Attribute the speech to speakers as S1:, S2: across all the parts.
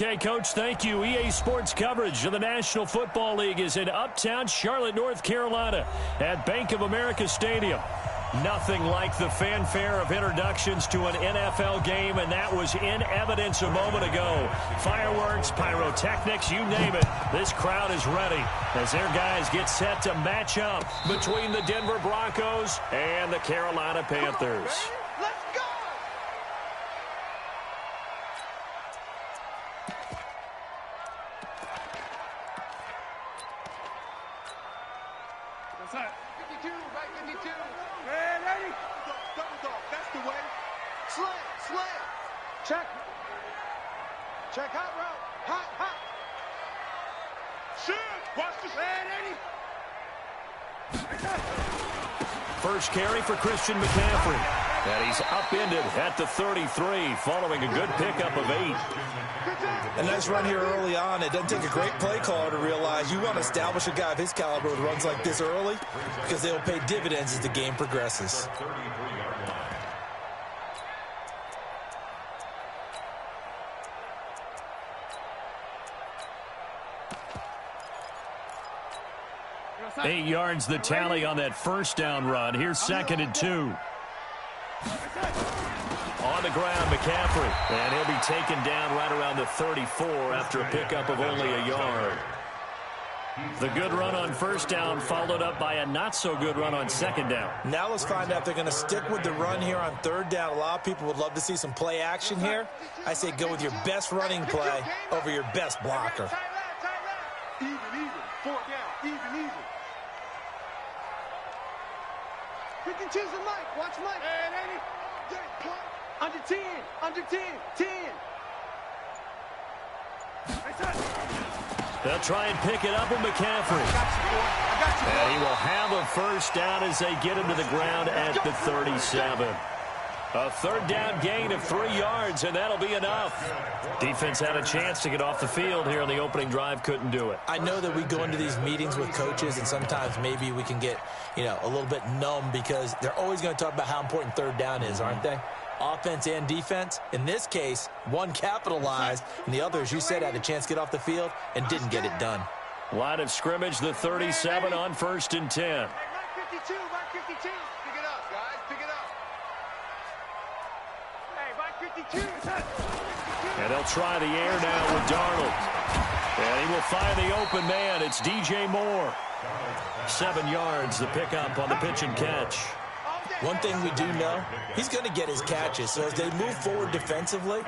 S1: Okay, Coach, thank you. EA Sports coverage of the National Football League is in uptown Charlotte, North Carolina at Bank of America Stadium. Nothing like the fanfare of introductions to an NFL game, and that was in evidence a moment ago. Fireworks, pyrotechnics, you name it. This crowd is ready as their guys get set to match up between the Denver Broncos and the Carolina Panthers.
S2: Check hot route. Hot. Shoot. Watch the
S1: First carry for Christian McCaffrey. And he's upended at the 33 following a good pickup of 8.
S3: A nice run here early on. It doesn't take a great play caller to realize you want to establish a guy of his caliber with runs like this early because they'll pay dividends as the game progresses.
S1: Eight yards the tally on that first down run. Here's 2nd and 2. On the ground, McCaffrey. And he'll be taken down right around the 34 after a pickup of only a yard. The good run on first down followed up by a not-so-good run on 2nd down.
S3: Now let's find out if they're going to stick with the run here on 3rd down. A lot of people would love to see some play action here. I say go with your best running play over your best blocker.
S2: Even. 4th down. Even. 52's the Mike. Watch Mike. Under 10. 10.
S1: They'll try and pick it up with McCaffrey. And he will have a first down as they get him to the ground at the 37. A 3rd down gain of 3 yards, and that'll be enough. Defense had a chance to get off the field here on the opening drive, couldn't do it.
S3: I know that we go into these meetings with coaches, and sometimes maybe we can get, a little bit numb because they're always going to talk about how important 3rd down is, aren't they? Offense and defense. In this case, one capitalized, and the other, as you said, had a chance to get off the field and didn't get it done.
S1: Line of scrimmage, the 37 on 1st and 10.
S2: Mark 52. Pick it up, guys. Pick it up. Hey, Mike 52.
S1: And they'll try the air now with Darnold. And he will find the open man. It's DJ Moore. 7 yards, the pickup on the pitch and catch.
S3: One thing we do know, he's going to get his catches. So as they move forward defensively,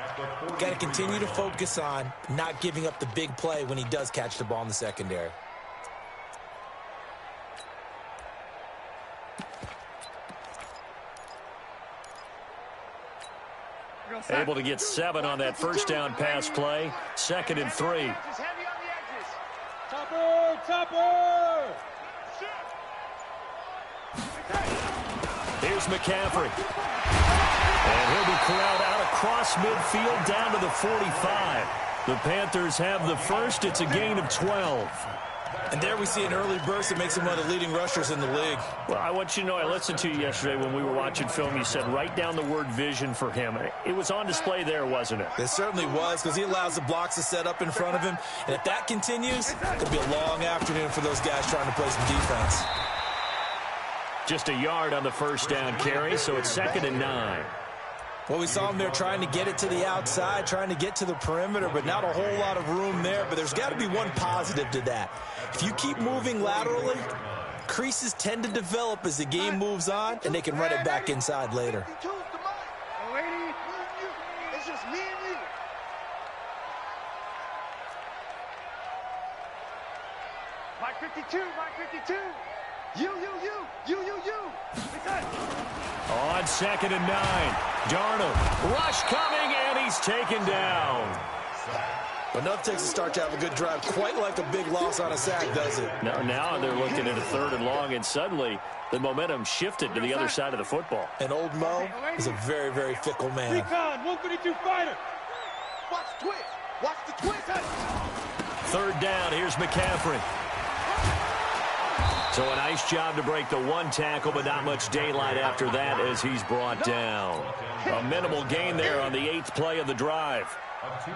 S3: got to continue to focus on not giving up the big play when he does catch the ball in the secondary.
S1: Able to get 7 on that first down pass play. 2nd and 3.
S2: Topper!
S1: Here's McCaffrey. And he'll be corralled out across midfield down to the 45. The Panthers have the first. It's a gain of 12.
S3: And there we see an early burst that makes him one of the leading rushers in the league.
S1: Well, I want you to know, I listened to you yesterday when we were watching film. You said write down the word vision for him. It was on display there, wasn't it?
S3: It certainly was, because he allows the blocks to set up in front of him. And if that continues, it'll be a long afternoon for those guys trying to play some defense.
S1: Just a yard on the first down carry, so it's 2nd and 9.
S3: Well, we saw him there trying to get it to the outside, trying to get to the perimeter, but not a whole lot of room there. But there's got to be one positive to that. If you keep moving laterally, creases tend to develop as the game moves on, and they can run it back inside later.
S2: It's just me and you. Mike 52. You.
S1: On 2nd and 9. Darnold. Rush coming, and he's taken down.
S3: But enough takes to start to have a good drive, quite like a big loss on a sack, does it?
S1: Now they're looking at a 3rd and long, and suddenly the momentum shifted to the other side of the football.
S3: And old Mo is a very, very fickle man.
S2: Recon, 152 fighter. Watch the twist. Watch the twist.
S1: 3rd down. Here's McCaffrey. So a nice job to break the 1 tackle, but not much daylight after that as he's brought down. A minimal gain there on the 8th play of the drive.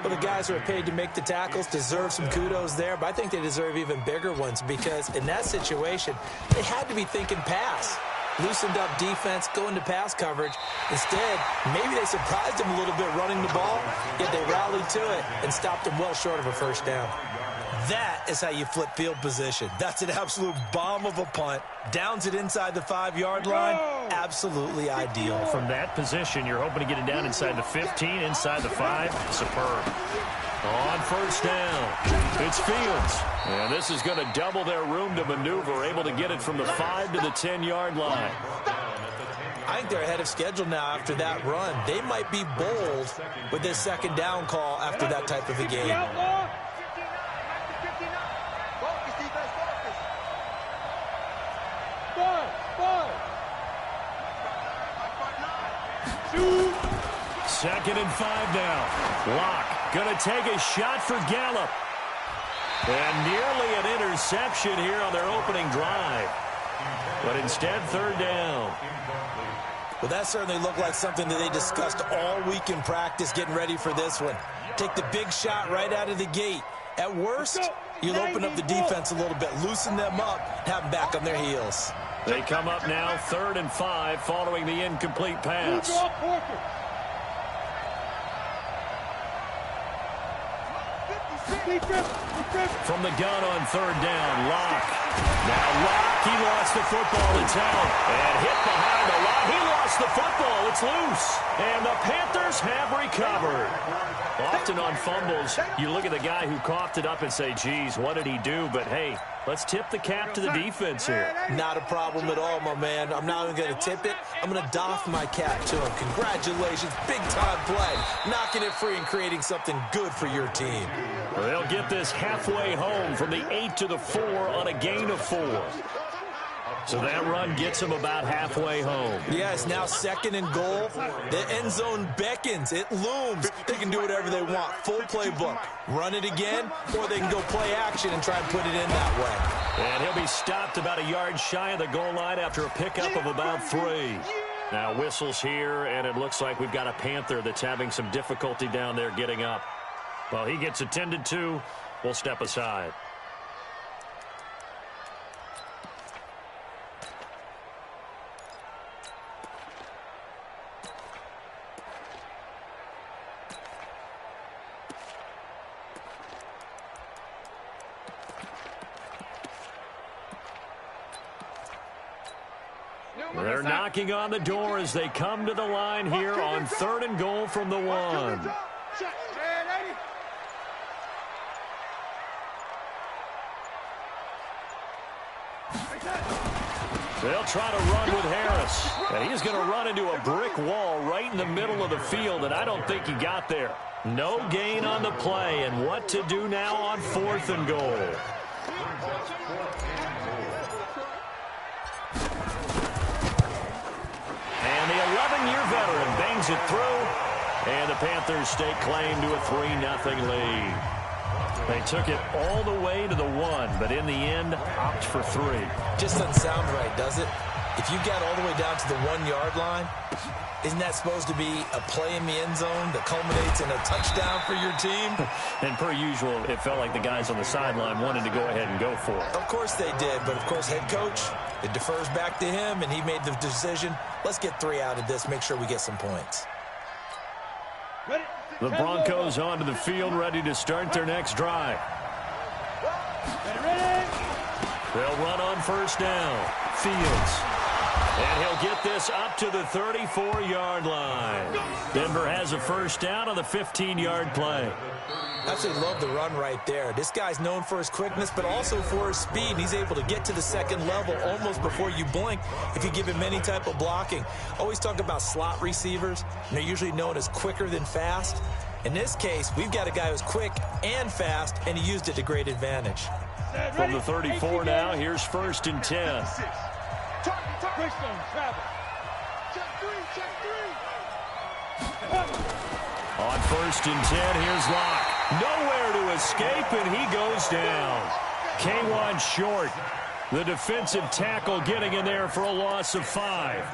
S3: Well, the guys who are paid to make the tackles deserve some kudos there, but I think they deserve even bigger ones because in that situation, they had to be thinking pass. Loosened up defense, going to pass coverage. Instead, maybe they surprised them a little bit running the ball, yet they rallied to it and stopped them well short of a first down. That is how you flip field position. That's an absolute bomb of a punt. Downs it inside the 5-yard line. Absolutely ideal.
S1: From that position, you're hoping to get it down inside the 15, inside the 5. Superb. On first down, it's Fields. And this is going to double their room to maneuver, able to get it from the 5 to the 10-yard line.
S3: I think they're ahead of schedule now after that run. They might be bold with this second down call after that type of a game.
S1: Second and 5 now. Locke going to take a shot for Gallup. And nearly an interception here on their opening drive. But instead, third down.
S3: Well, that certainly looked like something that they discussed all week in practice getting ready for this one. Take the big shot right out of the gate. At worst, you'll open up the defense a little bit, loosen them up, have them back on their heels.
S1: They come up now, 3rd and 5, following the incomplete pass. From the gun on 3rd down, Locke. Now Locke, he lost the football. It's out. And hit behind the line. He lost the football. It's loose. And the Panthers have recovered. Often on fumbles, you look at the guy who coughed it up and say, geez, what did he do? But, hey, let's tip the cap to the defense here.
S3: Not a problem at all, my man. I'm not even going to tip it. I'm going to doff my cap to him. Congratulations. Big-time play. Knocking it free and creating something good for your team.
S1: Well, they'll get this halfway home from the 8 to the 4 on a gain of 4. So that run gets them about halfway home.
S3: Yeah, it's now 2nd and goal. The end zone beckons. It looms. They can do whatever they want. Full playbook. Run it again, or they can go play action and try and put it in that way.
S1: And he'll be stopped about a yard shy of the goal line after a pickup of about 3. Now whistles here, and it looks like we've got a Panther that's having some difficulty down there getting up. Well, he gets attended to. We'll step aside. They're knocking on the door as they come to the line here on 3rd and goal from the 1. They'll try to run with Harris. And he's going to run into a brick wall right in the middle of the field, and I don't think he got there. No gain on the play, and what to do now on 4th and goal. And the 11-year veteran bangs it through, and the Panthers stake claim to a 3-0 lead. They took it all the way to the 1, but in the end, opt for 3.
S3: Just doesn't sound right, does it? If you got all the way down to the 1-yard line, isn't that supposed to be a play in the end zone that culminates in a touchdown for your team?
S1: And per usual, it felt like the guys on the sideline wanted to go ahead and go for it.
S3: Of course they did, but of course head coach, it defers back to him, and he made the decision. Let's get 3 out of this, make sure we get some points.
S1: The Broncos onto the field, ready to start their next drive. They'll run on first down. Fields. And he'll get this up to the 34-yard line. Denver has a first down on the 15-yard play.
S3: Absolutely love the run right there. This guy's known for his quickness, but also for his speed. And he's able to get to the second level almost before you blink if you give him any type of blocking. Always talk about slot receivers, and they're usually known as quicker than fast. In this case, we've got a guy who's quick and fast, and he used it to great advantage.
S1: From the 34 now, here's 1st and 10. On 1st and 10, here's Locke. Nowhere to escape, and he goes down. K1 short. The defensive tackle getting in there for a loss of 5.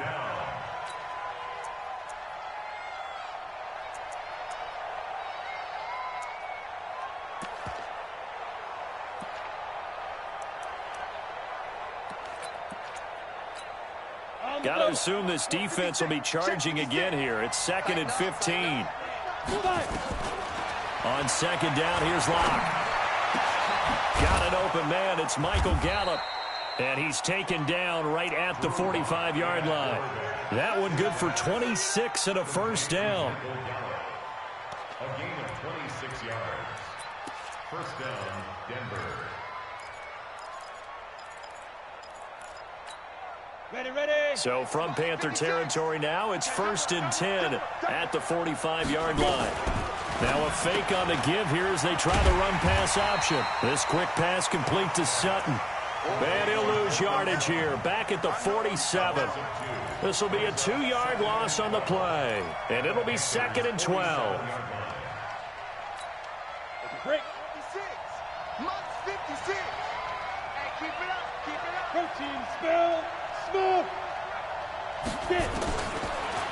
S1: Got to assume this defense will be charging again here. It's 2nd and 15. On 2nd down, here's Locke. Got an open man. It's Michael Gallup. And he's taken down right at the 45-yard line. That one good for 26 and a first down.
S4: A gain of 26 yards. First down, Denver.
S2: Ready.
S1: So from Panther territory now, it's 1st and 10 at the 45-yard line. Now a fake on the give here as they try the run-pass option. This quick pass complete to Sutton. And he'll lose yardage here, back at the 47. This will be a 2-yard loss on the play, and it'll be 2nd and 12.
S2: Break. 56. Mux 56. Hey, keep it up. Protein spell. Smoke.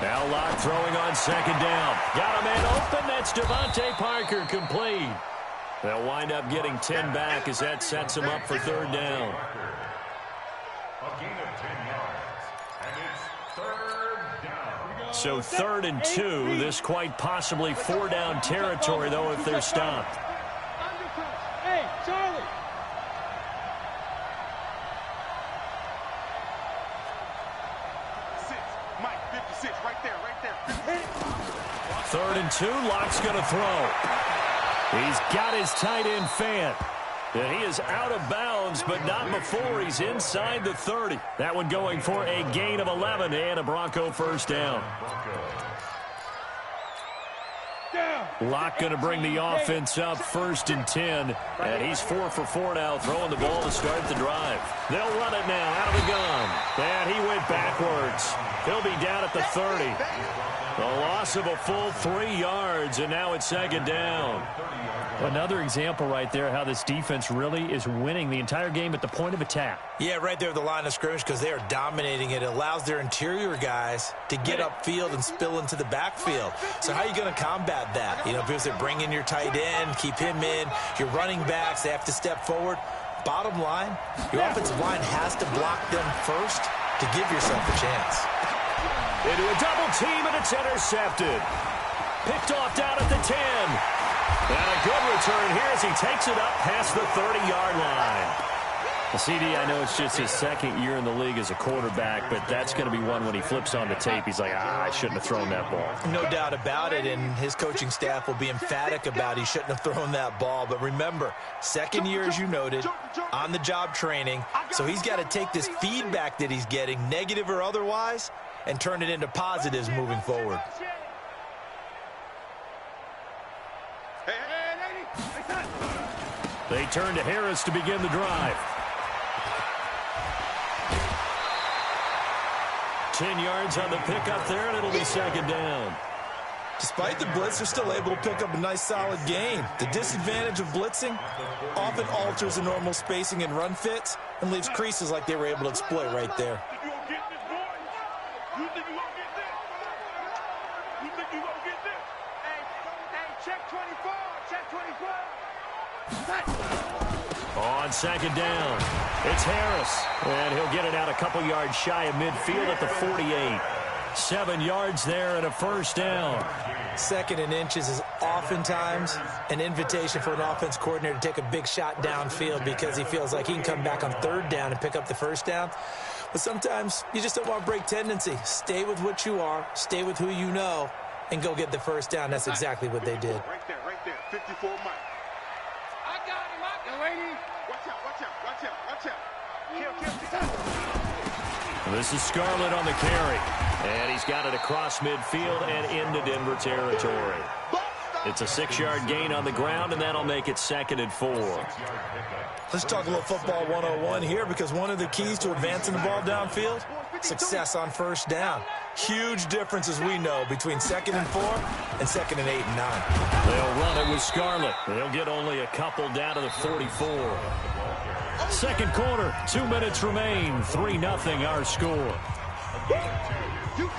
S1: Now Locke throwing on 2nd down. Got a man open. That's Devontae Parker, complete. They'll wind up getting 10 back as that sets them up for 3rd down.
S4: A gain of 10 yards. And it's 3rd down.
S1: So 3rd and 2. This quite possibly 4-down territory, though, if they're stopped.
S2: Hey, Charlie. Mike, 56, right there.
S1: 3rd and 2. Locke's going to throw. He's got his tight end Fant. And he is out of bounds, but not before he's inside the 30. That one going for a gain of 11 and a Bronco first down. Locke going to bring the offense up 1st and 10. And he's 4 for 4 now, throwing the ball to start the drive. They'll run it now out of the gun. And he went backwards. He'll be down at the 30. A loss of a full 3 yards, and now it's 2nd down. Another example right there how this defense really is winning the entire game at the point of attack.
S3: Yeah, right there at the line of scrimmage because they are dominating it. It allows their interior guys to get upfield and spill into the backfield. So how are you going to combat that? You know, because they bring in your tight end, keep him in. Your running backs, they have to step forward. Bottom line, your offensive line has to block them first to give yourself a chance.
S1: Into a double team, and it's intercepted. Picked off down at the 10. And a good return here as he takes it up past the 30-yard line. CD, I know it's just his 2nd year in the league as a quarterback, but that's going to be one when he flips on the tape. He's like, I shouldn't have thrown that ball.
S3: No doubt about it, and his coaching staff will be emphatic about he shouldn't have thrown that ball. But remember, 2nd year, as you noted, on-the-job training. So he's got to take this feedback that he's getting, negative or otherwise, and turn it into positives moving forward.
S1: They turn to Harris to begin the drive. 10 yards on the pickup there, and it'll be 2nd down.
S3: Despite the blitz, they're still able to pick up a nice, solid gain. The disadvantage of blitzing often alters the normal spacing and run fits and leaves creases like they were able to exploit right there.
S1: On 2nd down, it's Harris, and he'll get it out a couple yards shy of midfield at the 48. 7 yards there and a first down.
S3: 2nd and inches is oftentimes an invitation for an offense coordinator to take a big shot downfield because he feels like he can come back on 3rd down and pick up the first down. But sometimes you just don't want to break tendency. Stay with what you are, stay with who you know, and go get the first down. That's exactly what they did.
S2: Right there. 54 Mike. I got him. Lady. Watch out.
S1: This is Scarlett on the carry. And he's got it across midfield and into Denver territory. It's a 6-yard gain on the ground, and that'll make it 2nd and 4.
S3: Let's talk a little football 101 here because one of the keys to advancing the ball downfield, success on first down. Huge difference, as we know, between 2nd and 4 and 2nd and 8 and 9.
S1: They'll run it with Scarlett. They'll get only a couple down to the 44. Second quarter, 2 minutes remain. 3-0 our score.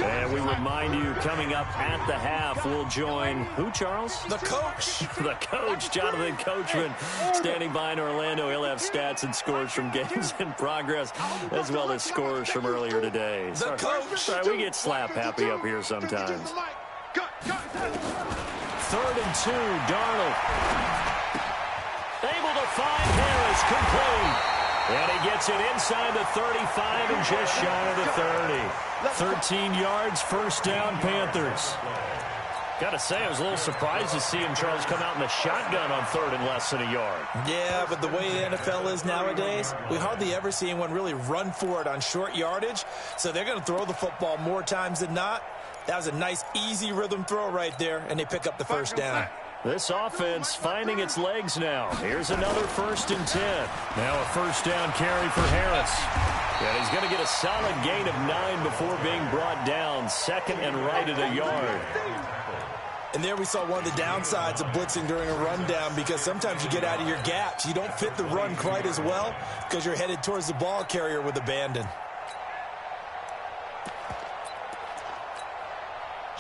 S1: And we remind you, coming up at the half, we'll join who, Charles?
S3: The coach.
S1: The coach, Jonathan Coachman, standing by in Orlando. He'll have stats and scores from games in progress, as well as scores from earlier today.
S3: The coach.
S1: Sorry, we get slap happy up here sometimes. 3rd and 2, Darnold. Able to find Harris, complete. And he gets it inside the 35 and just shy of the 30. 13 yards, first down, Panthers. Got to say, I was a little surprised to see him, Charles, come out in the shotgun on 3rd and less than a yard.
S3: Yeah, but the way the NFL is nowadays, we hardly ever see anyone really run for it on short yardage. So they're going to throw the football more times than not. That was a nice, easy rhythm throw right there, and they pick up the first down.
S1: This offense finding its legs now. Here's another 1st and 10. Now a first down carry for Harris. And he's going to get a solid gain of 9 before being brought down. 2nd and right at a yard.
S3: And there we saw one of the downsides of blitzing during a rundown, because sometimes you get out of your gaps. You don't fit the run quite as well because you're headed towards the ball carrier with abandon.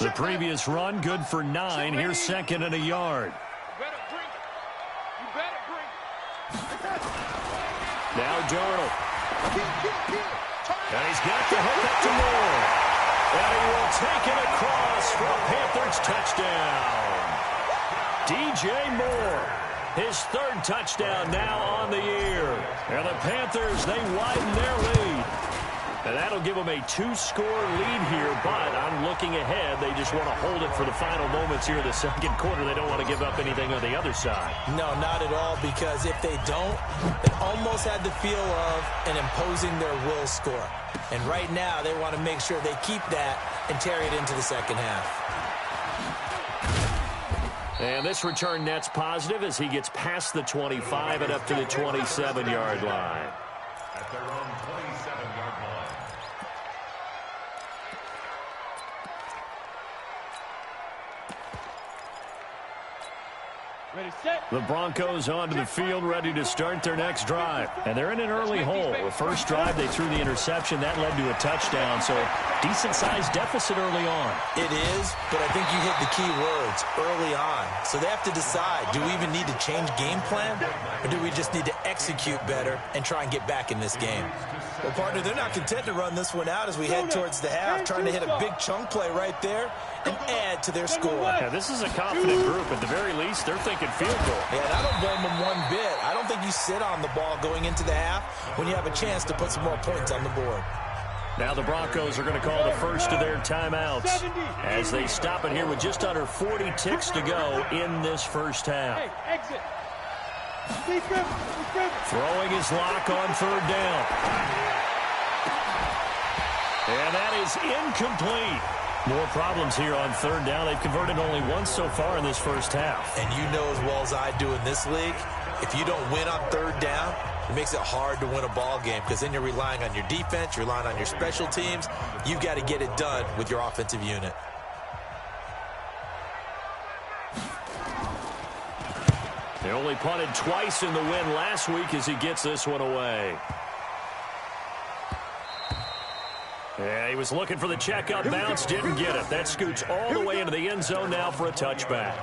S1: The previous run, good for 9. Here's 2nd and a yard. Now Darnold. And he's got the hook up to Moore. And he will take it across for a Panthers touchdown. DJ Moore, his 3rd touchdown now on the year. And the Panthers, they widen their lead. And that'll give them a 2-score lead here, but I'm looking ahead. They just want to hold it for the final moments here in the 2nd quarter. They don't want to give up anything on the other side.
S3: No, not at all, because if they don't, it almost had the feel of an imposing their will score. And right now, they want to make sure they keep that and carry it into the 2nd half.
S1: And this return net's positive as he gets past the 25 and up to the 27-yard line.
S4: At their own 27-yard line.
S1: The Broncos onto the field, ready to start their next drive. And they're in an early hole. The first drive, they threw the interception. That led to a touchdown, so decent-sized deficit early on.
S3: It is, but I think you hit the key words, early on. So they have to decide, do we even need to change game plan, or do we just need to execute better and try and get back in this game? Well, partner, they're not content to run this one out as we head towards the half, trying to hit a big chunk play right there and add to their score.
S1: Yeah, this is a confident group. At the very least, they're thinking field goal.
S3: Yeah, and I don't blame them one bit. I don't think you sit on the ball going into the half when you have a chance to put some more points on the board.
S1: Now the Broncos are going to call the first of their timeouts as they stop it here with just under 40 ticks to go in this first half. Throwing his lock on 3rd down. And that is incomplete. More problems here on 3rd down. They've converted only once so far in this first half.
S3: And you know as well as I do in this league, if you don't win on 3rd down, it makes it hard to win a ball game, because then you're relying on your defense, you're relying on your special teams. You've got to get it done with your offensive unit.
S1: They only punted twice in the win last week as he gets this one away. Yeah, he was looking for the check-up bounce, didn't get it. That scoots all the way into the end zone now for a touchback.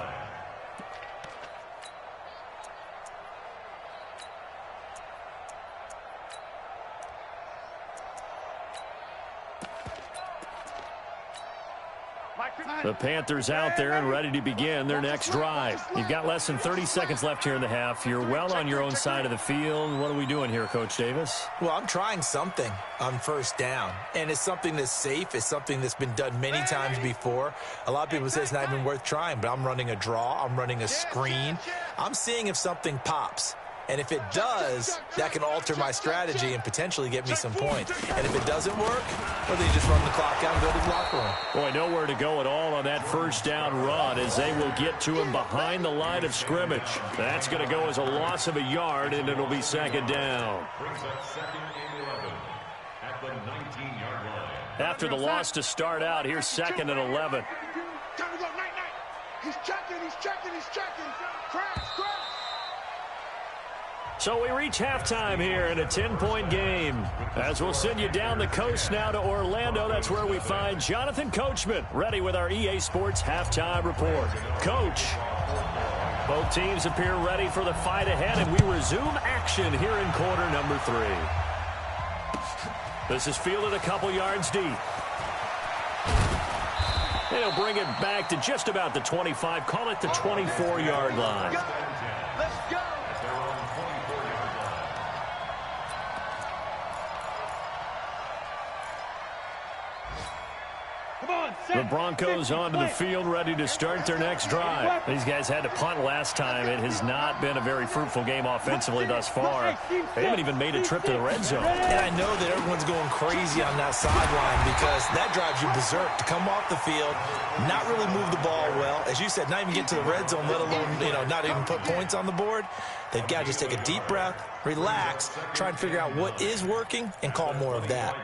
S1: The Panthers out there and ready to begin their next drive. You've got less than 30 seconds left here in the half. You're well on your own side of the field. What are we doing here, Coach Davis?
S3: Well, I'm trying something on 1st down, and it's something that's safe. It's something that's been done many times before. A lot of people say it's not even worth trying, but I'm running a draw. I'm running a screen. I'm seeing if something pops. And if it does, that can alter my strategy and potentially get me some points. And if it doesn't work, well, then you just run the clock out and go to the locker room.
S1: Boy, nowhere to go at all on that first down run as they will get to him behind the line of scrimmage. That's going to go as a loss of a yard, and it'll be 2nd down.
S4: Brings up 2nd and 11 at the 19-yard line.
S1: After the loss to start out, here's 2nd and 11.
S2: Time to go, night. He's checking. Crash.
S1: So we reach halftime here in a 10-point game. As we'll send you down the coast now to Orlando, that's where we find Jonathan Coachman, ready with our EA Sports halftime report. Coach, both teams appear ready for the fight ahead, and we resume action here in quarter number 3. This is fielded a couple yards deep. They'll bring it back to just about the 25, call it the 24-yard line.
S2: Let's go.
S1: The Broncos onto the field, ready to start their next drive. These guys had to punt last time. It has not been a very fruitful game offensively thus far. They haven't even made a trip to the red zone.
S3: And I know that everyone's going crazy on that sideline because that drives you berserk to come off the field, not really move the ball well. As you said, not even get to the red zone, let alone, not even put points on the board. They've got to just take a deep breath, relax, try and figure out what is working, and call more of that.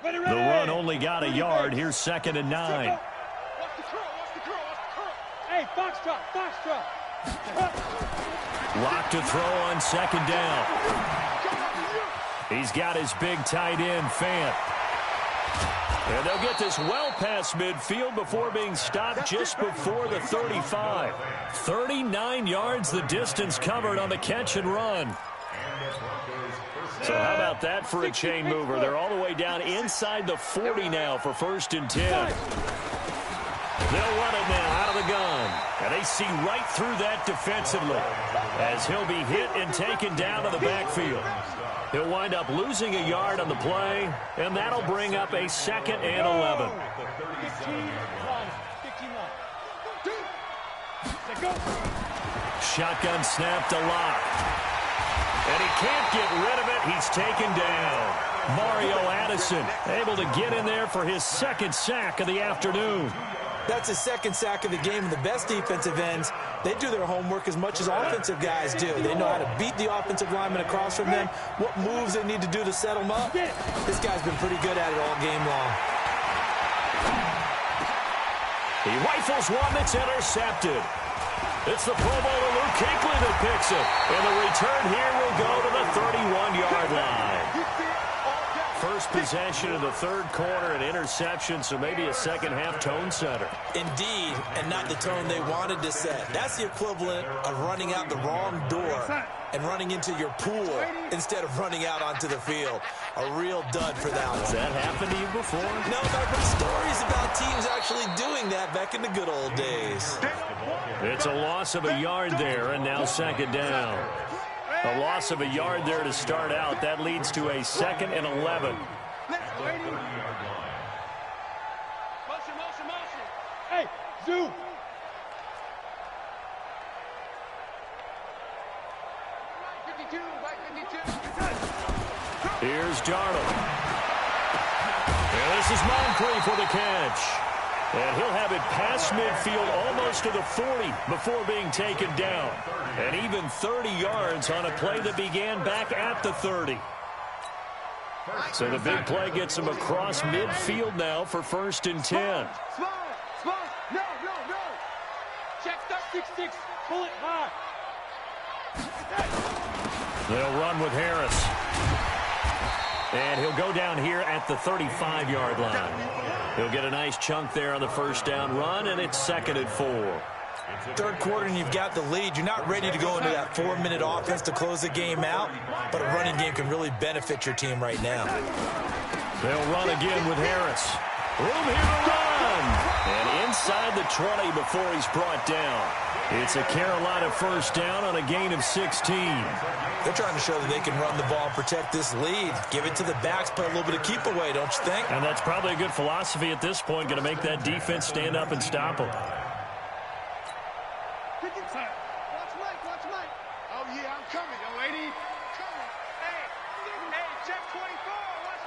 S1: The run only got a yard. Here's 2nd and 9.
S2: Watch the curl, watch the curl, watch the curl.
S5: Hey, foxtrot.
S1: Locked to throw on 2nd down. He's got his big tight end, Fant. And they'll get this well past midfield before being stopped just before the 35. 39 yards the distance covered on the catch and run. So how about that for a chain mover? They're all the way down inside the 40 now for 1st and 10. They'll run it now out of the gun. And they see right through that defensively as he'll be hit and taken down to the backfield. He'll wind up losing a yard on the play, and that'll bring up a 2nd and 11.
S5: 15 line.
S1: Shotgun snap to Lock. And he can't get rid of it. He's taken down. Mario Addison able to get in there for his 2nd sack of the afternoon.
S3: That's his 2nd sack of the game, and the best defensive ends, they do their homework as much as offensive guys do. They know how to beat the offensive lineman across from them, what moves they need to do to set them up. This guy's been pretty good at it all game long.
S1: He rifles one that's intercepted. It's the Pro Bowler Luke Kuechly that picks it. And the return here will go to the 31-yard line. First possession of the 3rd quarter, an interception, so maybe a second-half tone setter.
S3: Indeed, and not the tone they wanted to set. That's the equivalent of running out the wrong door and running into your pool instead of running out onto the field. A real dud for that one.
S1: Has that happened to you before?
S3: No, but I've heard stories about teams actually doing that back in the good old days.
S1: It's a loss of a yard there, and now 2nd down. A loss of a yard there to start out. That leads to a 2nd and 11.
S2: Motion.
S5: Hey, Zoo.
S2: Right 52.
S1: Here's Darnold. And this is Moncrief for the catch. And he'll have it past midfield almost to the 40 before being taken down. And even 30 yards on a play that began back at the 30. So the big play gets him across midfield now for 1st and 10.
S2: Small. No. Check that.
S5: 6-6. Pull it high.
S1: They'll run with Harris. And he'll go down here at the 35-yard line. He'll get a nice chunk there on the 1st down run, and it's 2nd and 4.
S3: 3rd quarter and you've got the lead. You're not ready to go into that 4-minute offense to close the game out, but a running game can really benefit your team right now.
S1: They'll run again with Harris. Room here to run. And inside the 20 before he's brought down. It's a Carolina 1st down on a gain of 16.
S3: They're trying to show that they can run the ball and protect this lead. Give it to the backs, play a little bit of keep away, don't you think?
S1: And that's probably a good philosophy at this point, going to make that defense stand up and stop them.
S2: Watch Mike. Oh, yeah, I'm coming, young lady. Coming. Hey, check 24. Watch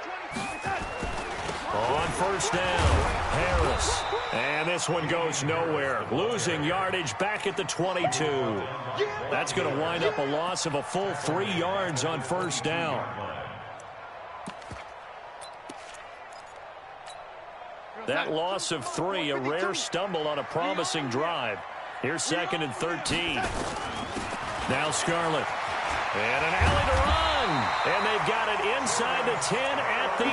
S2: 24.
S1: On 1st down, Harris. And this one goes nowhere. Losing yardage back at the 22. That's going to wind up a loss of a full 3 yards on 1st down. That loss of 3, a rare stumble on a promising drive. Here's 2nd and 13. Now Scarlett. And an alley to run. And they've got it inside the 10 at the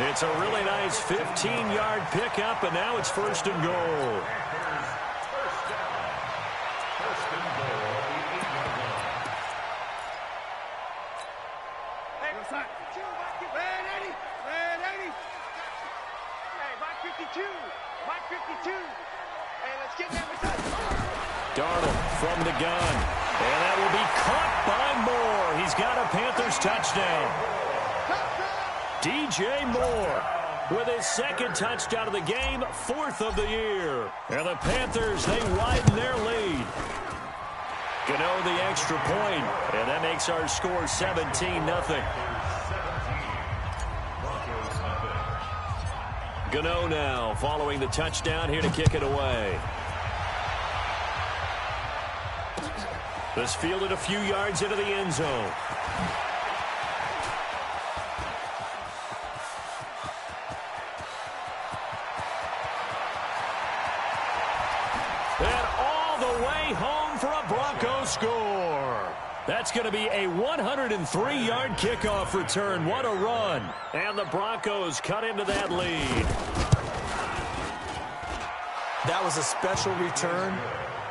S1: 8. It's a really nice 15-yard pickup, and now it's 1st and goal. Darnold from the gun. And that will be caught by Moore. He's got a Panthers touchdown. DJ Moore with his 2nd touchdown of the game, 4th of the year. And the Panthers, they widen their lead. Gano the extra point, and that makes our score 17-0. Gano now following the touchdown here to kick it away. This fielded a few yards into the end zone. And all the way home for a Broncos score. That's going to be a 103-yard kickoff return. What a run. And the Broncos cut into that lead.
S3: That was a special return,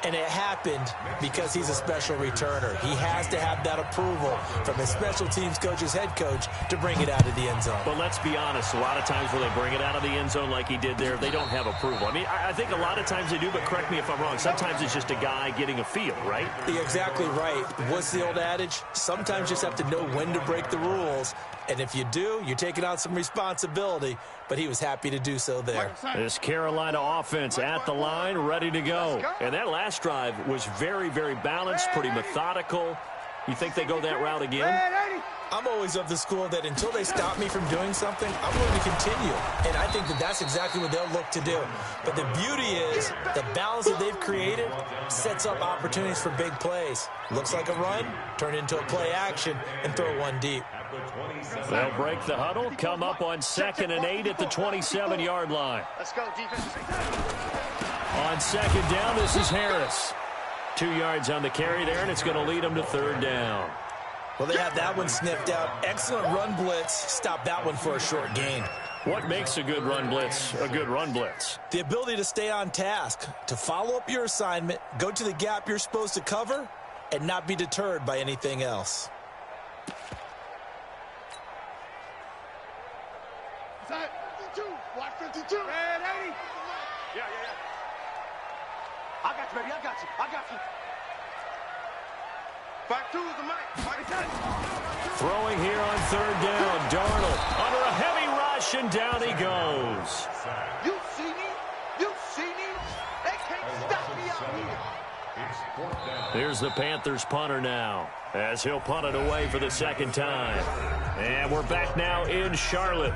S3: and it happened because he's a special returner. He has to have that approval from his special teams coach, his head coach, to bring it out of the end zone.
S1: But let's be honest, a lot of times when they bring it out of the end zone like he did there, they don't have approval. I mean, I think a lot of times they do, but correct me if I'm wrong. Sometimes it's just a guy getting a feel, right?
S3: You're exactly right. What's the old adage? Sometimes you just have to know when to break the rules. And if you do, you're taking on some responsibility. But he was happy to do so there.
S1: This Carolina offense at the line, ready to go. And that last drive was very, very balanced, pretty methodical. You think they go that route again?
S3: I'm always of the school that until they stop me from doing something, I'm going to continue. And I think that that's exactly what they'll look to do. But the beauty is the balance that they've created sets up opportunities for big plays. Looks like a run, turn into a play action, and throw one deep.
S1: They'll break the huddle, come up on 2nd and 8 at the 27-yard line.
S2: Let's go, defense.
S1: On 2nd down, this is Harris. 2 yards on the carry there, and it's going to lead them to 3rd down.
S3: Well, they have that one sniffed out. Excellent run blitz. Stop that one for a short gain.
S1: What makes a good run blitz a good run blitz?
S3: The ability to stay on task, to follow up your assignment, go to the gap you're supposed to cover, and not be deterred by anything else.
S2: Side 52. Block 52. Red 80. Yeah. I got you, baby. I got you. 5-2 is the mic.
S1: Throwing here on 3rd down. Darnold under a heavy rush, and down he goes.
S2: You see me? They can't stop me out here.
S1: Here's the Panthers punter now, as he'll punt it away for the 2nd time. And we're back now in Charlotte,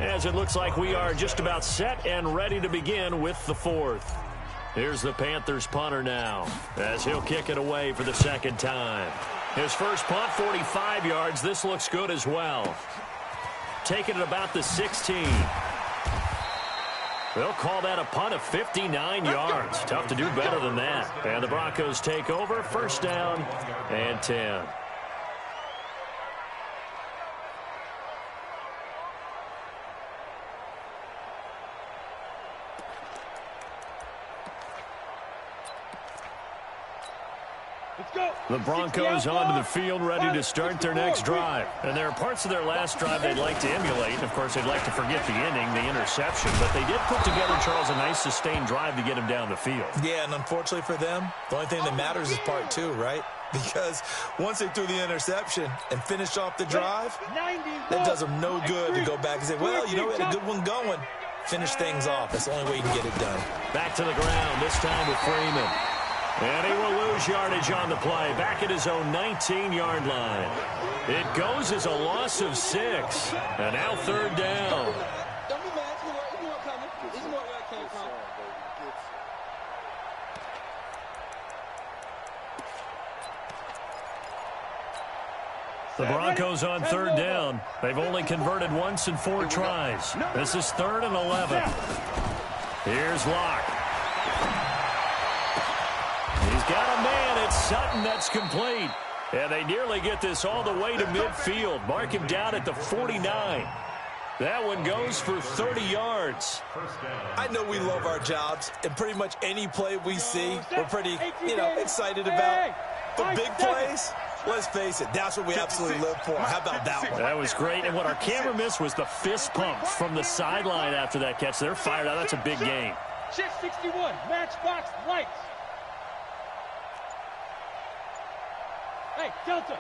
S1: as it looks like we are just about set and ready to begin with the 4th. Here's the Panthers punter now, as he'll kick it away for the 2nd time. His first punt, 45 yards. This looks good as well. Taking it about the 16. They'll call that a punt of 59 yards. Tough to do better than that. And the Broncos take over, 1st down and 10. The Broncos onto the field, ready to start their next drive. And there are parts of their last drive they'd like to emulate. And, of course, they'd like to forget the inning, the interception. But they did put together, Charles, a nice sustained drive to get him down the field.
S3: Yeah, and unfortunately for them, the only thing that matters is part 2, right? Because once they threw the interception and finished off the drive, that does them no good to go back and say, well, you know, we had a good one going. Finish things off. That's the only way you can get it done.
S1: Back to the ground, this time with Freeman. And he will lose yardage on the play, back at his own 19-yard line. It goes as a loss of 6. And now 3rd down.
S6: Don't be mad. It's more coming. It's more where it came from.
S1: The Broncos on 3rd down. They've only converted once in 4 tries. This is 3rd and 11. Here's Locke. He's got a man at Sutton, that's complete. And they nearly get this all the way to midfield. Mark him down at the 49. That one goes for 30 yards.
S3: I know we love our jobs, and pretty much any play we see, we're pretty, excited about. But big plays, let's face it, that's what we absolutely live for. How about that one?
S1: That was great. And what our camera missed was the fist pump from the sideline after that catch. They're fired out. That's a big game.
S5: Check 61, matchbox lights. Hey, Delta.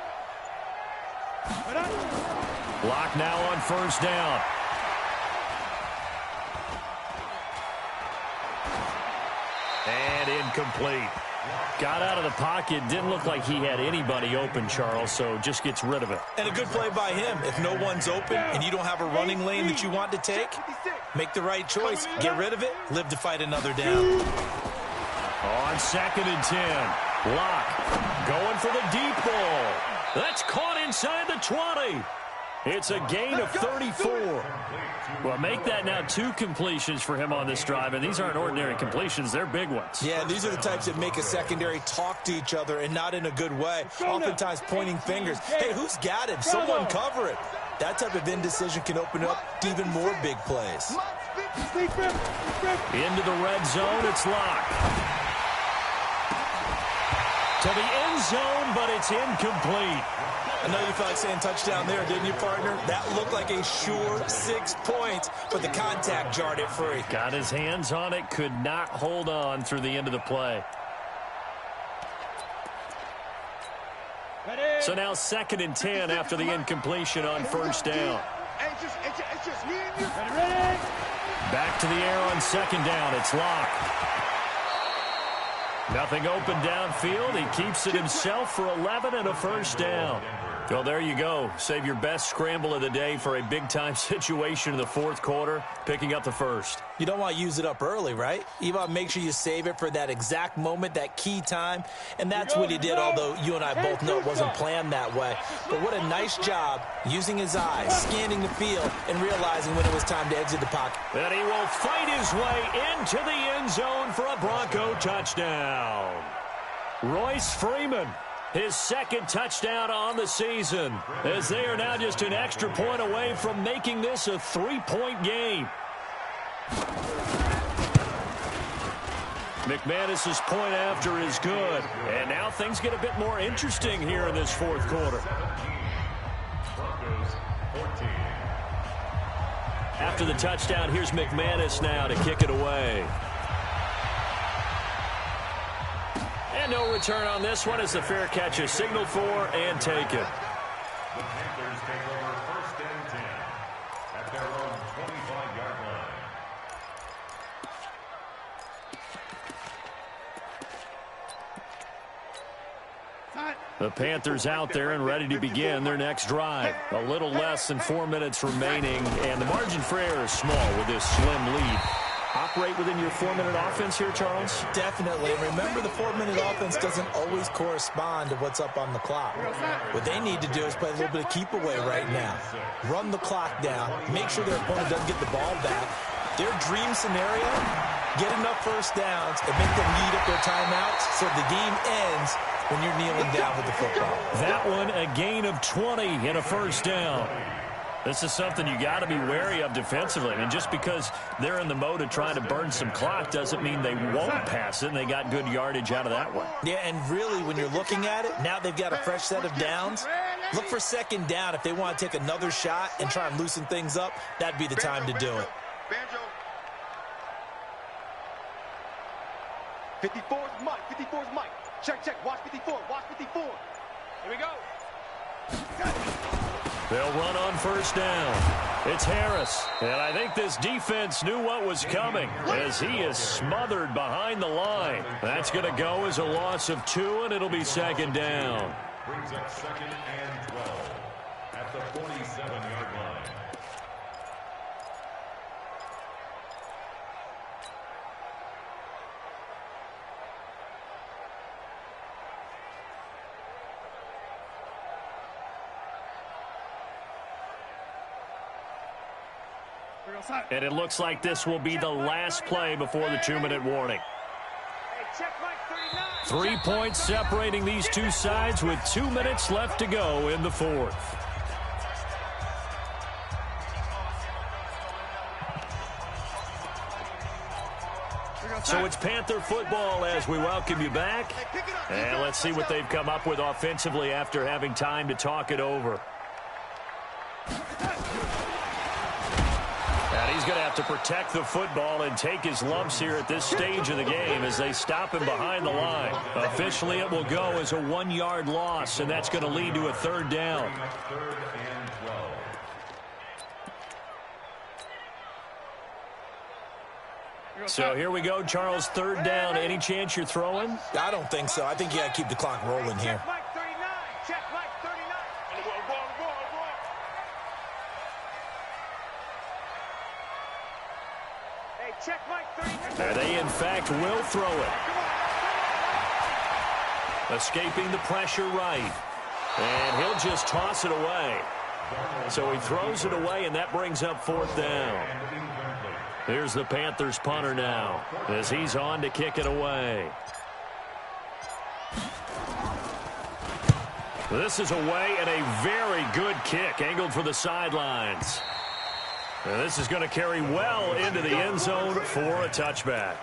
S1: Lock now on first down. And incomplete. Got out of the pocket. Didn't look like he had anybody open, Charles, so just gets rid of it.
S3: And a good play by him. If no one's open and you don't have a running lane that you want to take, make the right choice. Get rid of it. Live to fight another down.
S1: On 2nd and 10. Lock going for the deep ball. That's caught inside the 20. It's a gain of 34. Well, make that now 2 completions for him on this drive, and these aren't ordinary completions. They're big ones.
S3: Yeah, these are the types that make a secondary talk to each other and not in a good way, oftentimes pointing fingers. Hey, who's got it? Someone cover it. That type of indecision can open up to even more big plays.
S1: Into the red zone, it's Lock. To the end zone, but it's incomplete.
S3: I know you felt like saying touchdown there, didn't you, partner? That looked like a sure 6 points, but the contact jarred it free.
S1: Got his hands on it, could not hold on through the end of the play.
S5: Ready.
S1: So now 2nd and 10 after the incompletion on first down.
S2: It's just me and you.
S5: Ready.
S1: Back to the air on 2nd down. It's Lock. Nothing open downfield. He keeps it himself for 11 and a first down. Well, there you go. Save your best scramble of the day for a big-time situation in the 4th quarter, picking up the first.
S3: You don't want to use it up early, right? You want to make sure you save it for that exact moment, that key time, and that's what he did, although you and I both know it wasn't planned that way. But what a nice job using his eyes, scanning the field, and realizing when it was time to exit the pocket.
S1: And he will fight his way into the end zone for a Bronco touchdown. Royce Freeman, his 2nd touchdown on the season, as they are now just an extra point away from making this a 3-point game. McManus's point after is good. And now things get a bit more interesting here in this 4th quarter.
S4: Broncos 14.
S1: After the touchdown, here's McManus now to kick it away. And no return on this one as the fair catch is signaled for and taken.
S4: The Panthers take over 1st and 10 at their own 25-yard line.
S1: The Panthers out there and ready to begin their next drive. A little less than 4 minutes remaining, and the margin for error is small with this slim lead. Operate within your 4-minute offense here, Charles?
S3: Definitely. Remember, the 4-minute offense doesn't always correspond to what's up on the clock. What they need to do is play a little bit of keep away right now. Run the clock down. Make sure their opponent doesn't get the ball back. Their dream scenario, get enough first downs and make them lead up their timeouts so the game ends when you're kneeling down with the football.
S1: That one, a gain of 20 and a first down. This is something you got to be wary of defensively. I mean, just because they're in the mode of trying to burn some clock doesn't mean they won't pass it, and they got good yardage out of that one.
S3: Yeah, and really, when you're looking at it, now they've got a fresh set of downs. Look for 2nd down. If they want to take another shot and try and loosen things up, that'd be the time to do it.
S2: Banjo. 54's Mike. 54's Mike. Check. Watch 54. Watch 54. Here we go.
S1: They'll run on first down. It's Harris. And I think this defense knew what was coming as he is smothered behind the line. That's going to go as a loss of 2, and it'll be 2nd down.
S4: Brings up 2nd and 12 at the 47-yard line.
S1: And it looks like this will be the last play before the 2-minute warning. 3 points separating these two sides with 2 minutes left to go in the fourth. So it's Panther football as we welcome you back. And let's see what they've come up with offensively after having time to talk it over. And he's going to have to protect the football and take his lumps here at this stage of the game as they stop him behind the line. Officially, it will go as a 1-yard loss, and that's going to lead to a third down. So here we go, Charles, third down. Any chance you're throwing?
S3: I don't think so. I think you got to keep the clock rolling here.
S1: They, in fact, will throw it. Escaping the pressure right. And he'll just toss it away. So he throws it away, and that brings up fourth down. Here's the Panthers punter now as he's on to kick it away. This is away and a very good kick angled for the sidelines. And this is going to carry well into the end zone for a touchback.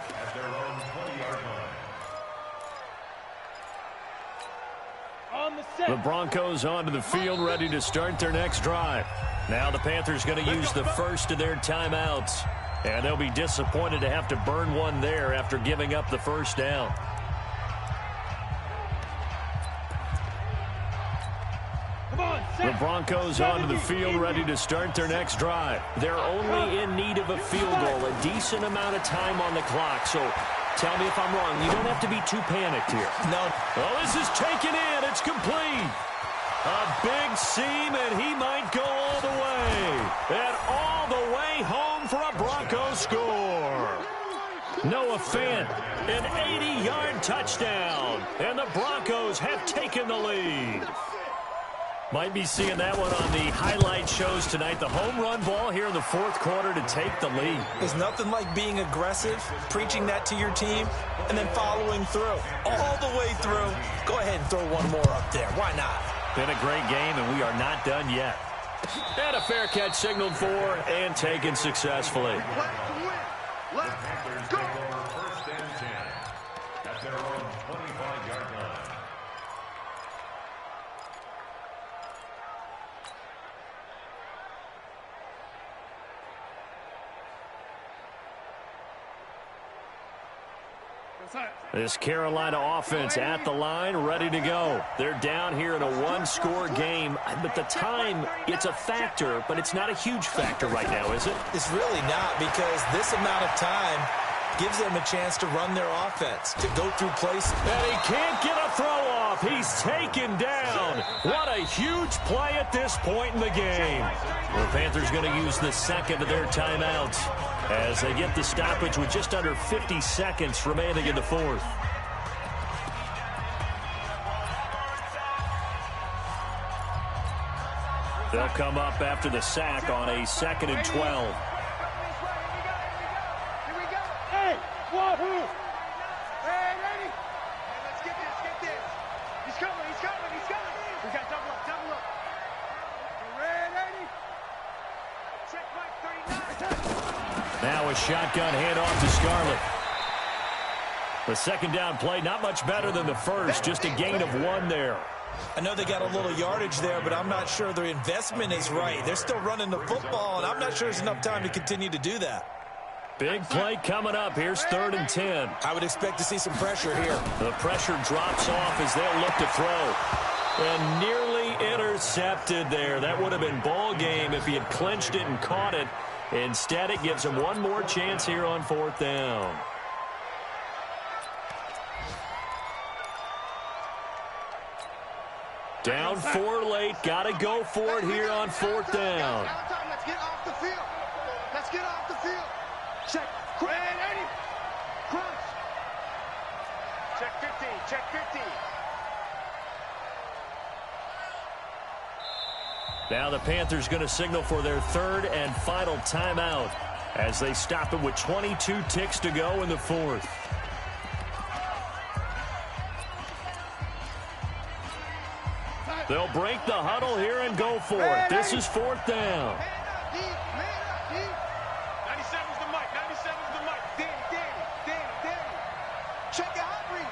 S1: The Broncos onto the field ready to start their next drive. Now the Panthers going to use the first of their timeouts. And they'll be disappointed to have to burn one there after giving up the first down. The Broncos onto the field ready to start their next drive. They're only in need of a field goal, a decent amount of time on the clock. So tell me if I'm wrong. You don't have to be too panicked here.
S3: No.
S1: Oh, this is taken in. It's complete. A big seam, and he might go all the way. And all the way home for a Broncos score. Noah Fant, an 80-yard touchdown. And the Broncos have taken the lead. Might be seeing that one on the highlight shows tonight. The home run ball here in the fourth quarter to take the lead.
S3: There's nothing like being aggressive, preaching that to your team, and then following through. All the way through. Go ahead and throw one more up there. Why not?
S1: Been a great game, and we are not done yet. And a fair catch signaled for and taken successfully.
S4: Panthers take over first and 10 at their own 25-yard line.
S1: This Carolina offense at the line, ready to go. They're down here in a one-score game, but the time, it's a factor, but it's not a huge factor right now, is it?
S3: It's really not, because this amount of time gives them a chance to run their offense, to go through places.
S1: And he can't get a throw off. He's taken down. What a huge play at this point in the game. The Panthers going to use the second of their timeouts as they get the stoppage with just under 50 seconds remaining in the fourth. They'll come up after the sack on a 2nd and 12.
S5: Hey, Wahoo!
S2: Hey, ready? Hey, let's get this. He's coming. We got double up. Ready? Check Mike 39.
S1: Now a shotgun handoff to Scarlett. The second down play, not much better than the first, just a gain of 1 there.
S3: I know they got a little yardage there, but I'm not sure their investment is right. They're still running the football, and I'm not sure there's enough time to continue to do that.
S1: Big play coming up. Here's 3rd and 10.
S3: I would expect to see some pressure here.
S1: The pressure drops off as they'll look to throw. And nearly intercepted there. That would have been ball game if he had clinched it and caught it. Instead, it gives him one more chance here on 4th down. Down 4 late. Got to go for it here on 4th down.
S2: Let's get off the field. Check. Ready? Crunch. Check 15.
S1: Now the Panthers going to signal for their 3rd and final timeout as they stop it with 22 ticks to go in the 4th. They'll break the huddle here and go for it. This is 4th down.
S2: 97's the mic. 97's the mic. Danny. Check your hot read.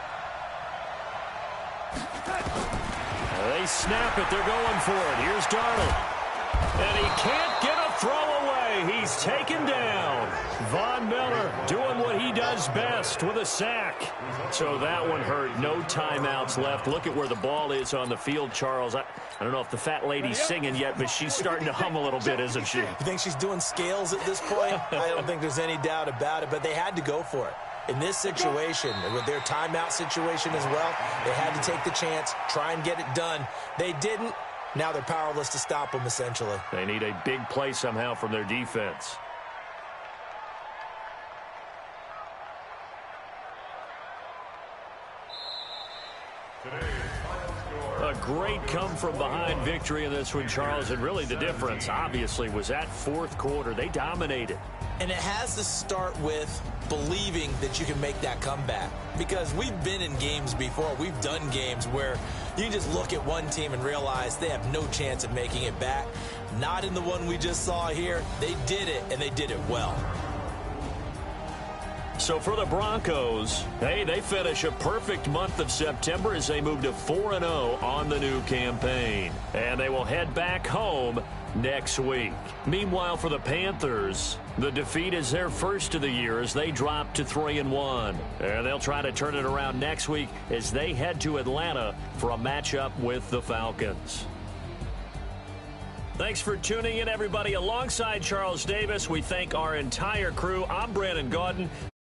S1: They snap it. They're going for it. Here's Darnold. And he can't get a throw away. He's taken down. Von Miller doing what he does best with a sack. So that one hurt. No timeouts left. Look at where the ball is on the field, Charles. I don't know if the fat lady's singing yet, but she's starting to hum a little bit, isn't she?
S3: You think she's doing scales at this point? I don't think there's any doubt about it, but they had to go for it. In this situation, with their timeout situation as well, they had to take the chance, try and get it done. They didn't. Now they're powerless to stop them, essentially.
S1: They need a big play somehow from their defense. A great come-from-behind victory in this one, Charles, and really the difference, obviously, was that 4th quarter. They dominated.
S3: And it has to start with believing that you can make that comeback. Because we've been in games before. We've done games where you can just look at one team and realize they have no chance of making it back. Not in the one we just saw here. They did it, and they did it well.
S1: So for the Broncos, hey, they finish a perfect month of September as they move to 4-0 on the new campaign. And they will head back home next week. Meanwhile, for the Panthers, the defeat is their first of the year as they drop to 3-1. And they'll try to turn it around next week as they head to Atlanta for a matchup with the Falcons. Thanks for tuning in, everybody. Alongside Charles Davis, we thank our entire crew. I'm Brandon Gaudin.